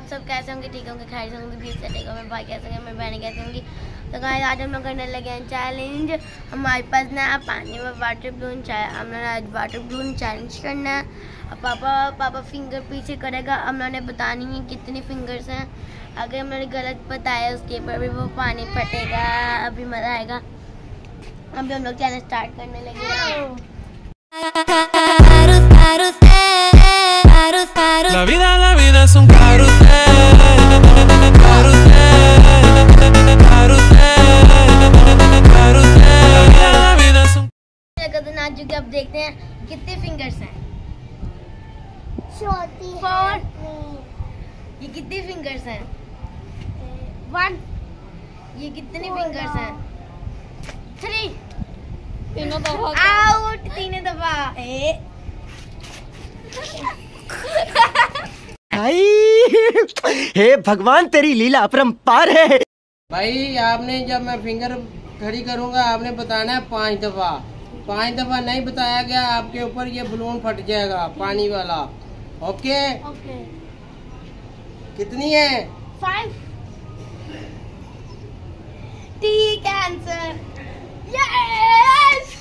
सब कैसे होंगे? ठीक होंगे, खैर होंगे, भी ठीक होंगे। मेरे भाई कैसे होंगे, मेरी बहनें कैसे होंगी? तो गाइस आज हम लोग करने लगे हैं चैलेंज। हमारे पास ना पानी में वाटर बलून हमने आज वाटर बलून चैलेंज करना है। अब पापा फिंगर पीछे करेगा। हम लोगों ने बतानी है कितनी फिंगर्स हैं। अगर हमने गलत बताया उसके ऊपर भी वो पानी फटेगा। अभी मजा आएगा। अभी हम लोग चैलेंज स्टार्ट करने लगे हैं। La vida es un carrusel, carrusel, carrusel, carrusel. La vida es un कदम आ चुके, अब देखते हैं कितने फिंगर्स हैं। छोटी 4। ये कितनी फिंगर्स हैं? 1। ये कितनी फिंगर्स हैं? 3। तीनों दफा आउट, 3 दफा। हे भगवान, तेरी लीला अपरंपार है। भाई आपने जब मैं फिंगर खड़ी करूंगा आपने बताना है 5 दफा। 5 दफा नहीं बताया गया आपके ऊपर ये बलून फट जाएगा पानी वाला। Okay okay. कितनी है? 5। ठीक आंसर। यस।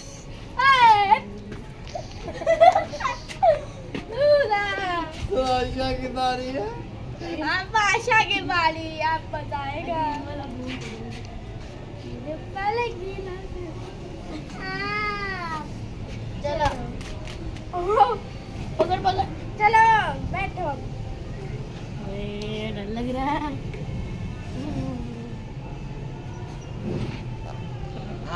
तो आशा की बारी है। अब आशा की बारी, आप बताएगा। चलो पकड़ पकड़, चलो बैठो। डर लग रहा है।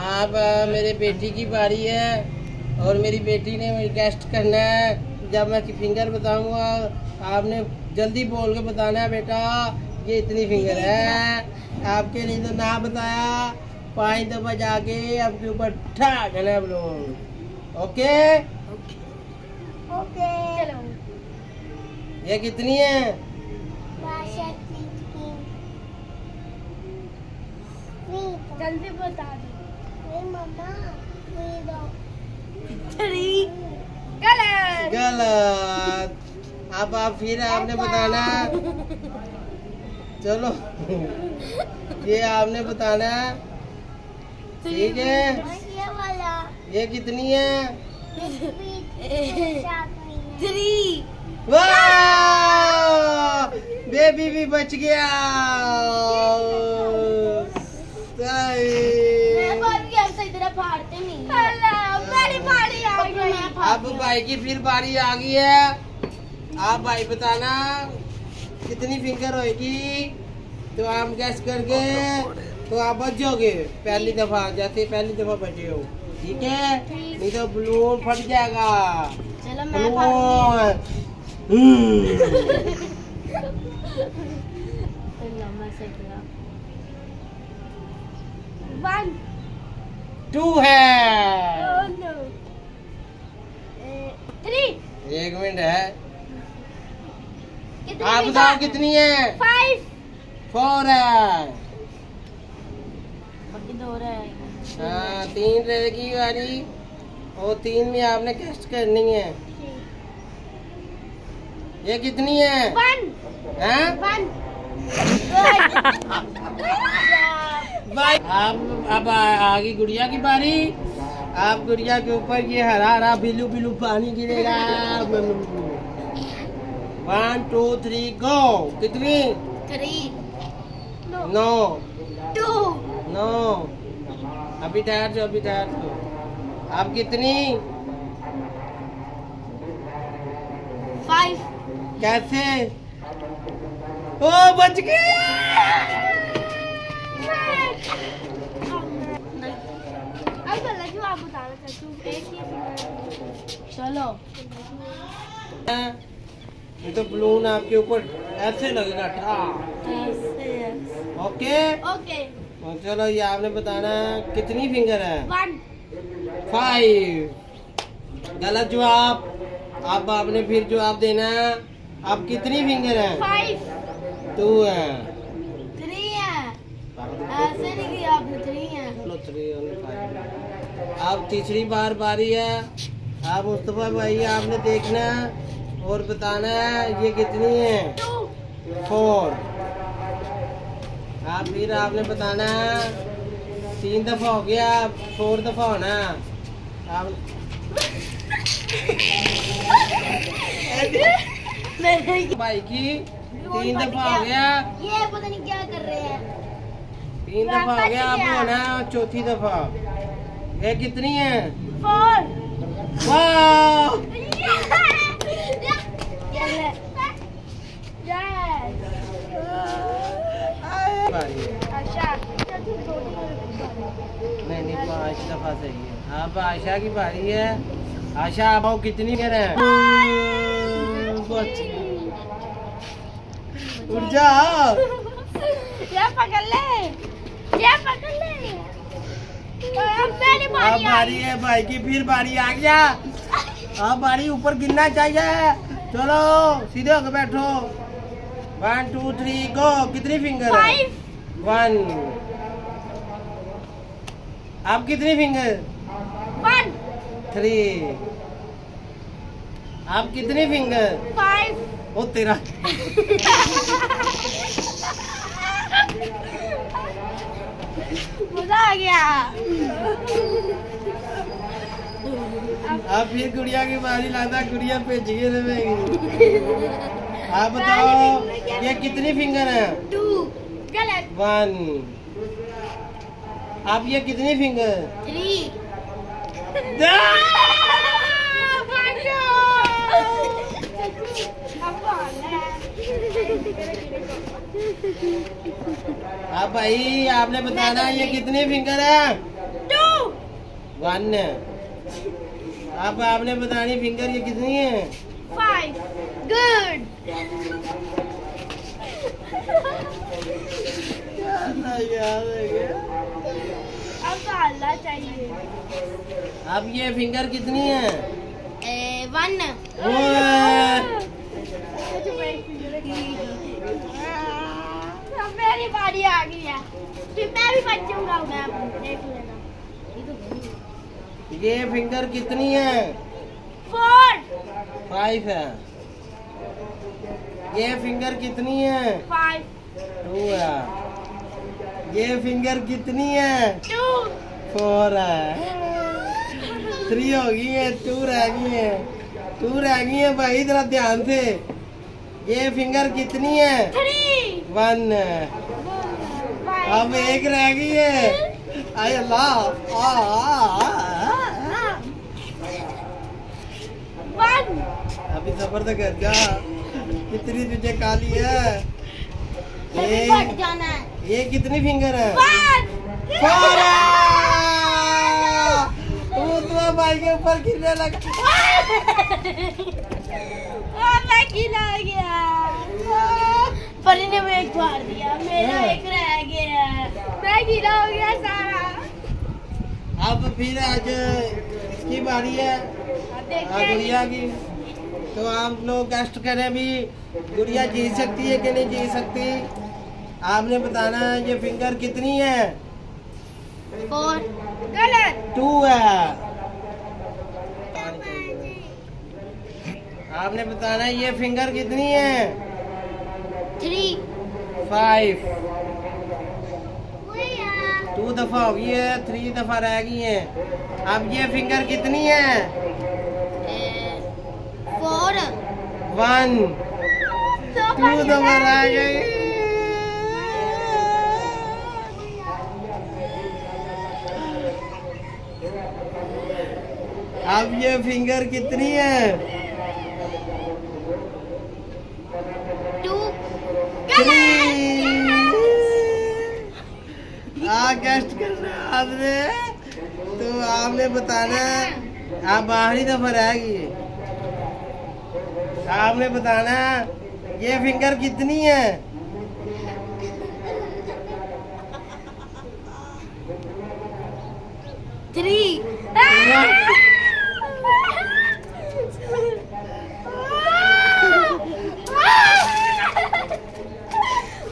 आप मेरे बेटी की बारी है और मेरी बेटी ने टेस्ट करना है। जब मैं फिंगर बताऊंगा आपने जल्दी बोल के बताना है बेटा ये इतनी फिंगर है। आपके लिए तो ना बताया 5 दफा जाके आपके ऊपर ठाक है ना बलून। ओके ओके चलो ये कितनी है? जल्दी बता दो। मम्मा 3। गलत। गलत। अब आप फिर आपने बताना। चलो ये आपने बताना है। ठीक है ये वाला ये कितनी है? 3। वाह बेबी भी बच गया। फाड़ते नहीं। मेरी बारी आ गई। अब भाई की फिर बारी आ गई है। आप भाई बताना कितनी फिंगर होगी तो आप गैस करके तो आप बच जाओगे पहली दफा, जैसे पहली दफा बचे हो। ठीक है नहीं तो बलून फट जाएगा। चलो मैं 1 2 है। 3। 1 मिनट है। कितनी आप बताओ कितनी है? 5। 4 है। बाकी 2 रहे। हाँ 3 रहेगी वाली और 3 में आपने टेस्ट करनी है। ये कितनी है? 1। हाँ? 1। अब आगे गुड़िया की बारी। आप गुड़िया के ऊपर ये हरा हरा बिलू बिलू पानी गिरेगा। 1 2 3 गो। कितनी? 3। 9 2। 9। अभी ठहर जाओ, अभी ठहर जाओ। अब कितनी? 5। कैसे? ओ बच गया। अब गलत जो आप बताना चाहती हूँ एक ही। चलो ये तो बलून आपके ऊपर ऐसे लगेगा था। Okay okay. और चलो ये आपने बताना कितनी फिंगर है? 1। 5। गलत जवाब। अब आपने फिर जवाब देना। अब कितनी फिंगर है? 5। 2 है। 3 है। ऐसे नहीं किया आपने। 3 है। चलो 3 और 5। अब तीसरी बार बारी है। अब मुस्तफा भाई आपने देखना और बताना है ये कितनी है। 2। 4। आप फिर आपने बताना 3 दफा हो गया, 4 दफा होना आप। भाई की 3 दफा हो गया, ये पता नहीं क्या कर रहे हैं। 3 दफा हो गया, अब होना चौथी दफा। ये कितनी है? 4। वाह! नहीं 5 दफा सही है। अब आशा की बारी है। आशा आप कितनी कर रहे हैं? उठ जा। ये पकड़ ले, ये पकड़ ले। अब मेरी अब बारी है भाई की, फिर बारी आ गया। अब बारी ऊपर गिनना चाहिए। चलो सीधे होकर बैठो। 1 2 3 गो। कितनी फिंगर है? 1। अब कितनी फिंगर? 1 3। अब कितनी फिंगर? 5। ओ तेरा। मजा आ गया। अब फिर गुड़िया की बारी लाता, गुड़िया भेज के रहेगी। आप बताओ ये कितनी फिंगर है? 2। गलत। 1। आप ये कितनी फिंगर? 3। अब भाई आपने बताना ये कितनी फिंगर है? 2। 1 है। अब आपने बतानी फिंगर ये कितनी है? 5। गुड। अब डालना चाहिए। अब ये फिंगर कितनी है? 1। अब मेरी बारी आ गई है, फिर मैं भी बचूंगा। मैं देख लेना। ये फिंगर कितनी है? 4। 5 है। ये फिंगर कितनी है? 5। 2 है। ये फिंगर कितनी है? 2। 4 है। 3 हो गई है, 2 रह गई है। 2 रह गई है भाई, जरा ध्यान से। ये फिंगर कितनी है? 3। 1 है। अब 1 रह गई है। आय अल्लाह। 1। अभी सफर तो कर जा। कितनी तुझे काली है? फट जाना है। ये कितनी फिंगर है? 1। 4 है। भाई के ऊपर गिरने लगा। मैं गिरा गया। परी ने मुझे एक मार दिया, मेरा एक रह गया। मैं गिरा हो गया सारा। अब फिर आज इसकी बारी है, गुड़िया की। तो आप लोग टेस्ट करें भी गुड़िया जीत सकती है कि नहीं जीत सकती। आपने बताना है ये फिंगर कितनी है? 4। गलत। 2 है। आपने बताना है ये फिंगर कितनी है? 3। 5। 2 दफा हो गई है, 3 दफा रह गई है। अब ये फिंगर कितनी है? 4। 1। 2 दफा रह गई। अब ये फिंगर कितनी है? 2। 3। गेस्ट करना आपने, तो आपने बताना है। आप आखिरी दफा रहेगी। आपने बताना ये फिंगर कितनी है? 3।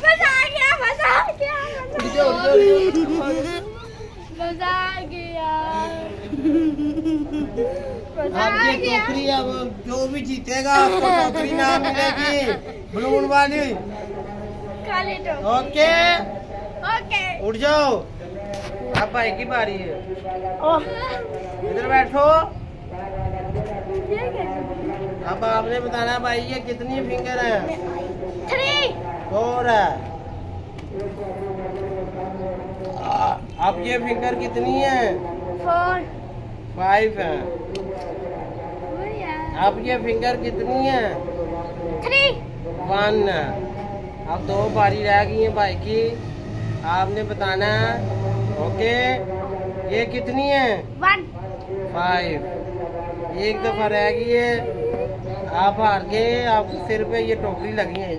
मजा आ गया, मजा आ गया, मजा आ गया। अब ये टोकरी, अब जो भी जीतेगा उसको टोकरी ना मिलेगी बलून वाली। खा ले तो। Okay okay. उठ जाओ, अब भाई की बारी है। इधर बैठो। अब आपने बताना भाई ये कितनी फिंगर है? 3 4 है। अब ये फिंगर कितनी है? 4 5 है। अब ये फिंगर कितनी है? 3 1 है। अब 2 बारी रह गई है भाई की, आपने बताना है। ओके, ये कितनी है? 1 5। एक दफा रह गई है, आप हार गए। आपके सिर पे ये टोकरी लगी है।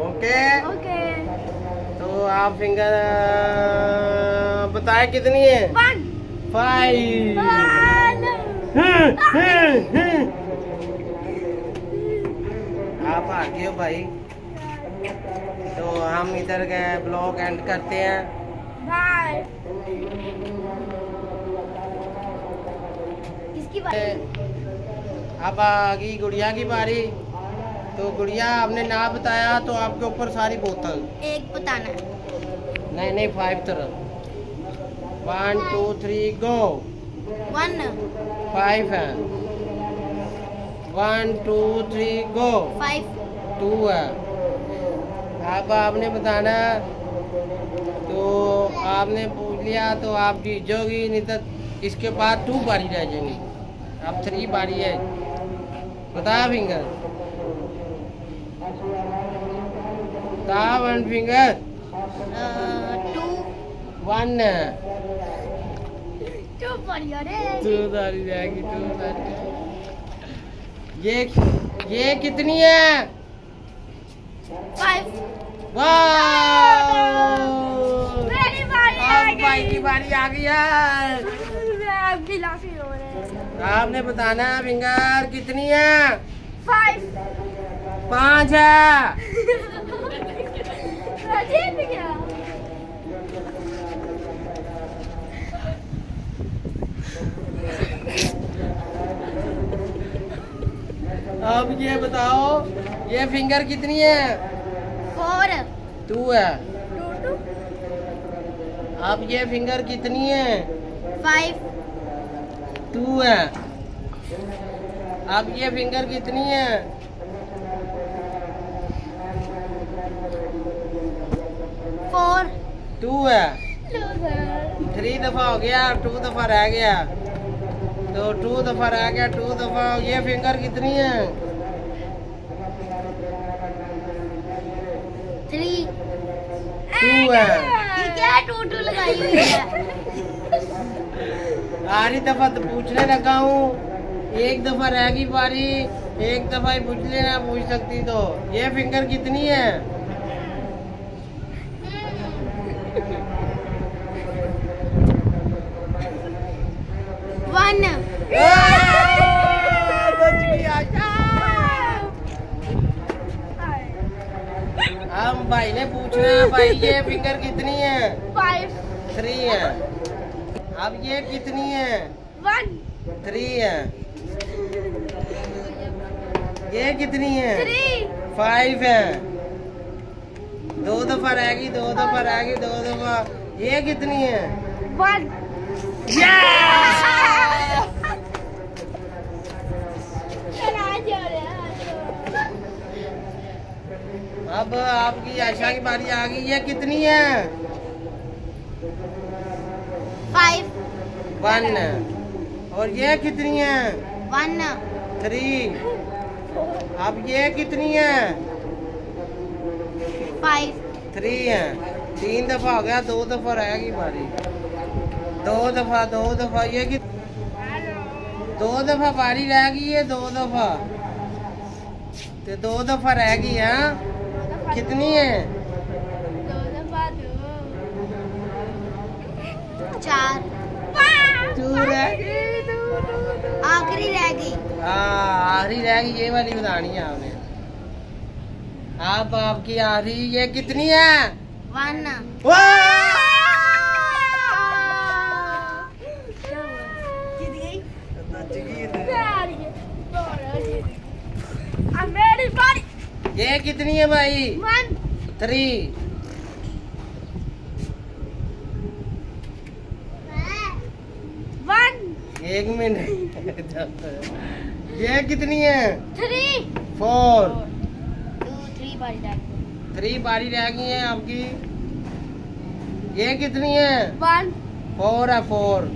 Okay, okay. तो आप फिंगर बताए कितनी है? 1 5। आप हार गए हो भाई। तो हम इधर गए, ब्लॉग एंड करते हैं। बाय। इसकी बारी। अब आ गई गुड़िया की बारी। तो गुड़िया आपने ना बताया तो आपके ऊपर सारी बोतल। एक बताना है। नहीं 5 तरफ। 1 2 3 गो। 1 5 है। 1 2 3 गो। 5 2 है। अब आपने बताना, तो आपने पूछ लिया तो आप जीतोगी, नहीं तो इसके बाद 2 बारी रह जाएंगी। अब 3 बारी है। बता फिंगर, बता 1 फिंगर। 2 1 है। 2 बढ़िया रे। 2 बारी रहेगी, 2 बारी। ये कितनी है? 5 वाह, मेरी बारी आ अब भाई की गई। बारी आ गई है। मैं अब गिलासी हो रहे। आपने बताना फिंगर कितनी है? 5 5 है। जीत गया। अब ये बताओ ये फिंगर कितनी है? 4 2 है। 2 अब ये फिंगर कितनी है? 5 2 है। अब ये फिंगर कितनी है? 4 2 है। 3 दफा हो गया, 2 दफा रह गया। तो 2 दफा रह गया, 2 दफा। ये फिंगर कितनी है? 3 2 है। ये क्या 2 लगाई हुई है? आखिरी दफा तो पूछने लगा हूँ, एक दफा रह गई बारी। एक दफा ही पूछ लेना, पूछ सकती तो। ये फिंगर कितनी है? 1 बच गई आशा। हम भाई ने पूछना है, भाई ये फिंगर कितनी है? 5 3 है। अब ये कितनी है? 1 3 है। ये कितनी है? 3 5 है। 2 दफा रह गई, 2 दफा रह गई, 2 दफा। ये कितनी है? 1 अब आपकी आशा की बारी आ गई। ये कितनी है? 5 1 है। और ये कितनी है? 1 3। अब ये कितनी है? 5 3 है। 3 दफा हो गया, 2 दफा रह गई बारी। 2 दफा, 2 दफा। ये 2 दफा बारी रह गई है, 2 दफा। तो 2 दफा रह गई है। कितनी है? 4 2 रह गई। आखिरी रह गई। हाँ, आखिरी रह गई, ये वाली बतानी है आपने। अब आपकी आखिरी ये कितनी है? 1 ये कितनी है भाई? 1 3 1 1 मिनट ये कितनी है? 3 4 2 3 बारी डाल 3 बारी रह गई है आपकी। ये कितनी है? 1 4 है 4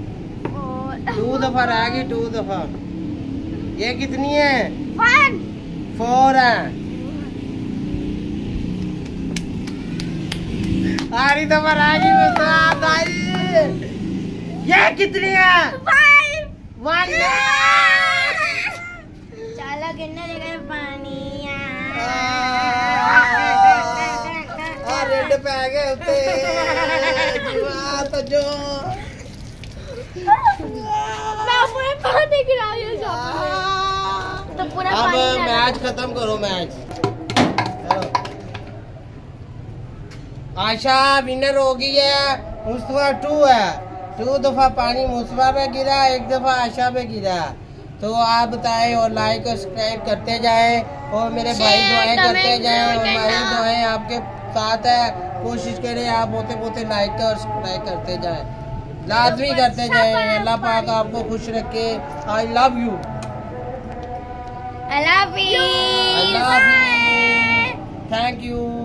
4 2 दफा रह गई 2 दफा। ये कितनी है? 1 4 है। आरी दफा रह गई मुस्ताद भाई। ये कितनी है? 5 1 चलो गिरने लगे पानी रेड पै गए उत्ते तो जो मैं पूरे पानी गिरा दिया तो पूरा अब पानी डाला। मैच खत्म करो मैच। चलो आशा विनर हो गई है। मुस्तफा 2 है। 2 दफा पानी मुस्तफा पे गिरा, 1 दफा आशा पे गिरा। तो आप बताएं और लाइक और सब्सक्राइब करते जाएं और मेरे भाई दुआएं करते जाएं और हमारी दुआएं आपके साथ है। कोशिश करें आप होते होते लाइक और सब्सक्राइब करते जाएं, लाजमी करते जाएं। अल्लाह पाक आपको खुश रखे। I love you. I love you. I love you. Thank you.